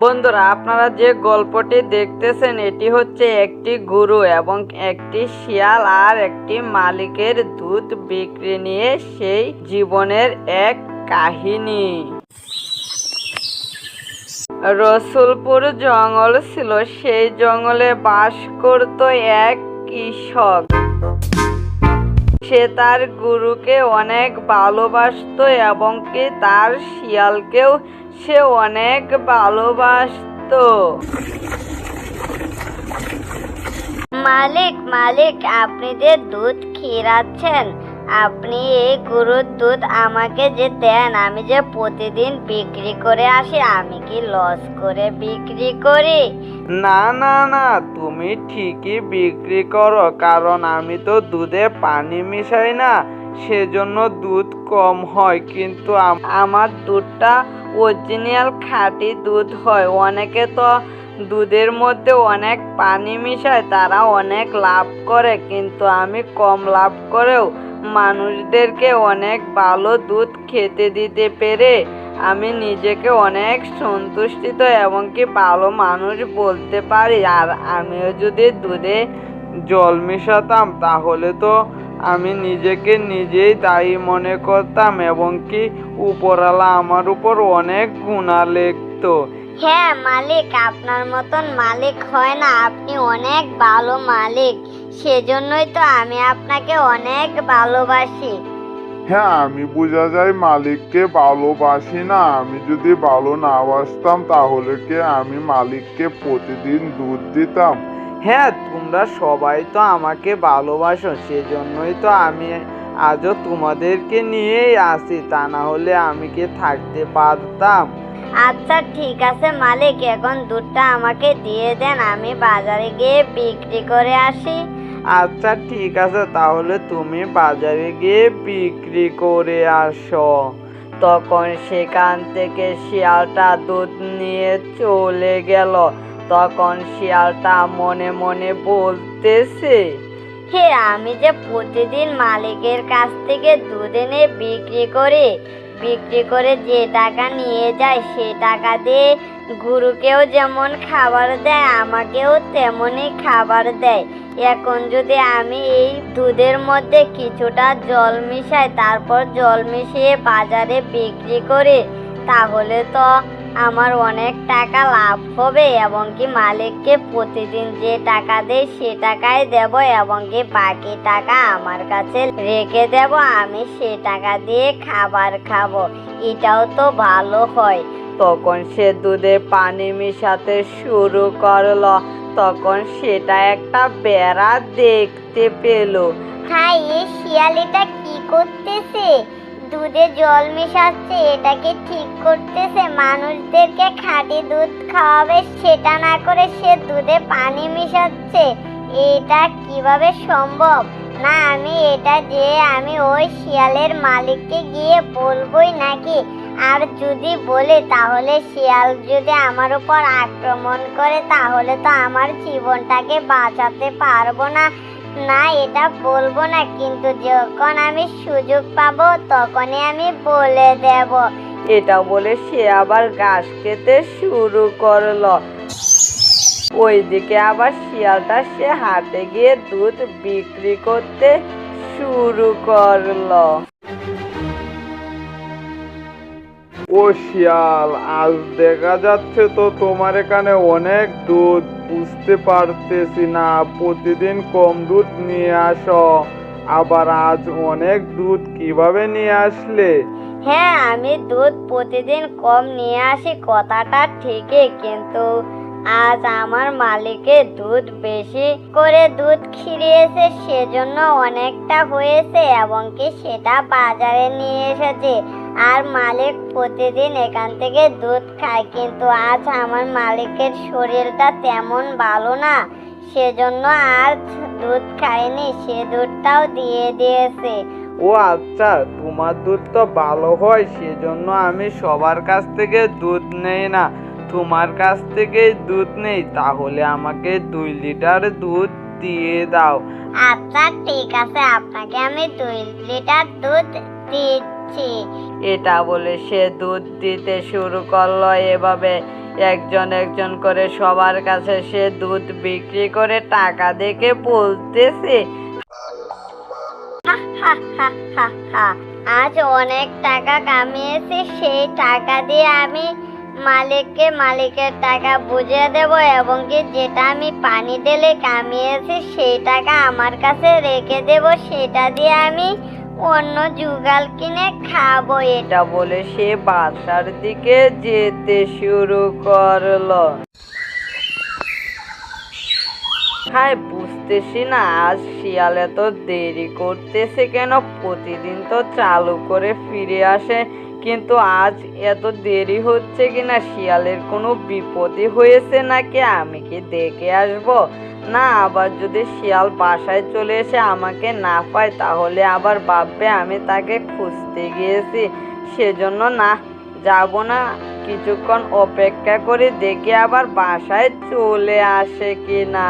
বন্ধুরা, আপনারা যে গল্পটি দেখতেছেন এটি হচ্ছে একটি গরু এবং একটি শিয়াল আর একটি মালিকের দুধ বিক্রি নিয়ে সেই জীবনের এক কাহিনী। রসুলপুর জঙ্গল ছিল। সেই জঙ্গলে বাস করত এক কৃষক। সে তার গরুকে অনেক ভালোবাসতো এবং কি তার শিয়ালকেও সে অনেক ভালোবাসতো। মালিক মালিক আপনি যে দুধ খিরাচ্ছেন, আপনি এই গরুর দুধ আমাকে যে দেন, আমি যে প্রতিদিন বিক্রি করে আসি, আমি কি লস করে বিক্রি করি? না না না, তুমি ঠিকই বিক্রি করো, কারণ আমি তো দুধে পানি মিশাই না, সেজন্য দুধ কম হয়। কিন্তু আমার দুধটা অরিজিনাল খাঁটি দুধ হয়। অনেকে তো দুধের মধ্যে অনেক পানি মিশায়, তারা অনেক লাভ করে, কিন্তু আমি কম লাভ করেও মানুষদেরকে অনেক ভালো দুধ খেতে দিতে পেরে আমি নিজেকে অনেক সন্তুষ্টিত এবং কি ভালো মানুষ বলতে পারি। আর আমিও যদি দুধে জল মেশাতাম তাহলে তো আমি নিজেকে নিজেই দায়ী মনে করতাম এবং কি উপরওয়ালা আমার উপর অনেক গুণা লিখতো। হ্যাঁ মালিক, আপনার মতন মালিক হয় না, আপনি অনেক ভালো মালিক, সেজন্যই তো আমি আপনাকে অনেক ভালোবাসি। হ্যাঁ, আমি বোঝা যায় মালিককে ভালোবাসি না। আমি যদি ভালো না বাসতাম তাহলে কি আমি মালিককে প্রতিদিন দুধ দিতাম? হ্যাঁ, তোমরা সবাই তো আমাকে ভালোবাসো, সেজন্যই তো আমি আজও তোমাদেরকে নিয়েই আসি, তা না হলে আমি কি থাকতে পারতাম? আচ্ছা ঠিক আছে মালিক, এখন দুধটা আমাকে দিয়ে দেন, আমি বাজারে গিয়ে বিক্রি করে আসি। আচ্ছা ঠিক আছে, তাহলে তুমি বাজারে গিয়ে বিক্রি করে আসো। তখন সেখান থেকে শিয়ালটা দুধ নিয়ে চলে গেল। তখন শিয়ালটা মনে মনে বলতেছে, হে, আমি যে প্রতিদিন মালিকের কাছ থেকে দুধ এনে বিক্রি করে যে টাকা নিয়ে যায়, সে টাকা দিয়ে গরুকেও যেমন খাবার দেয়, আমাকেও তেমনই খাবার দেয়। এখন যদি আমি এই দুধের মধ্যে কিছুটা জল মিশাই, তারপর জল মিশিয়ে বাজারে বিক্রি করি, তাহলে তো আমার অনেক টাকা লাভ হবে এবং কি মালিককে প্রতিদিন যে টাকা দেয় সে টাকাই দেব এবং কি বাকি টাকা আমার কাছে রেখে দেব, আমি সে টাকা দিয়ে খাবার খাবো, এটাও তো ভালো হয়। তখন সে দুধে পানি মিশাতে শুরু করলো। তখন সেটা একটা বেড়া দেখতে পেল। হাই, এই শিয়ালিটা কি করতেছে? দুধে জল মেশাচ্ছে, এটাকে ঠিক করতেছে, মানুষদেরকে খাঁটি দুধ খাওয়াবে সেটা না করে সে দুধে পানি মিশাচ্ছে, এটা কিভাবে সম্ভব? না, আমি এটা যে আমি ওই শিয়ালের মালিককে গিয়ে বলবোই নাকি? আর যদি বলে তাহলে শিয়াল যদি আমার উপর আক্রমণ করে তাহলে তো আমার জীবনটাকে বাঁচাতে পারবো না। না, এটা বলবো না, কিন্তু যখন আমি সুযোগ পাবো তখনই আমি বলে দেব। এটা বলে সে আবার ঘাস খেতে শুরু করলো। ওইদিকে আবার শিয়ালটা সে হাটে গিয়ে দুধ বিক্রি করতে শুরু করলো। ও শিয়াল, আজ দেখা যাচ্ছে তো তোমার এখানে অনেক দুধ, বুঝতে পারতেছি না, প্রতিদিন কম দুধ নিয়ে আসো, আবার আজ অনেক দুধ কিভাবে নিয়ে আসলে? হ্যাঁ, আমি দুধ প্রতিদিন কম নিয়ে আসি কথাটা ঠিকই, কিন্তু আজ আমার মালিকের দুধ বেশি করে দুধ খিরিয়েছে, সেজন্য অনেকটা হয়েছে এবং কি সেটা বাজারে নিয়ে এসেছে। আর মালিক প্রতিদিন এখান থেকে দুধ খায়, কিন্তু আজ আমার মালিকের শরীরটা তেমন ভালো না, সেজন্য আর দুধ খায়নি, সে দুধটাও দিয়ে দিয়েছে। ও আচ্ছা, তোমার দুধ তো ভালো হয়, সেজন্য আমি সবার কাছ থেকে দুধ নেই না, তোমার কাছ থেকেই দুধ নেই, তাহলে আমাকে 2 লিটার দুধ দিয়ে দাও। আচ্ছা ঠিক আছে, আপনাকে আমি 2 লিটার দুধ দিচ্ছি। যাচ্ছি। এটা বলে সে দুধ দিতে শুরু করলো। এভাবে একজন একজন করে সবার কাছে সে দুধ বিক্রি করে টাকা দেখে বলতেছে, হা হা হা হা হা। আজ অনেক টাকা কামিয়েছি, সেই টাকা দিয়ে আমি মালিকের টাকা বুঝিয়ে দেব, এবং কি যেটা আমি পানি ঢেলে কামিয়েছি সেই টাকা আমার কাছে রেখে দেব, সেটা দিয়ে আমি অন্য জুগাল কিনে খাবো। এটা বলে সে বাসার দিকে যেতে শুরু করলো। হায়, বুঝতেছি না আজ শিয়াল এত দেরি করতেছে কেন। প্রতিদিন তো চালু করে ফিরে আসে, কিন্তু আজ এত দেরি হচ্ছে কিনা। শিয়ালের কোনো বিপদই হয়েছে নাকি? আমি কি দেখে আসবো? না, আবার যদি শিয়াল বাসায় চলে এসে আমাকে না পায় তাহলে আবার ভাববে আমি তাকে খুঁজতে গিয়েছি। সেজন্য না, যাব না। কিছুক্ষণ অপেক্ষা করে দেখি আবার বাসায় চলে আসে কিনা।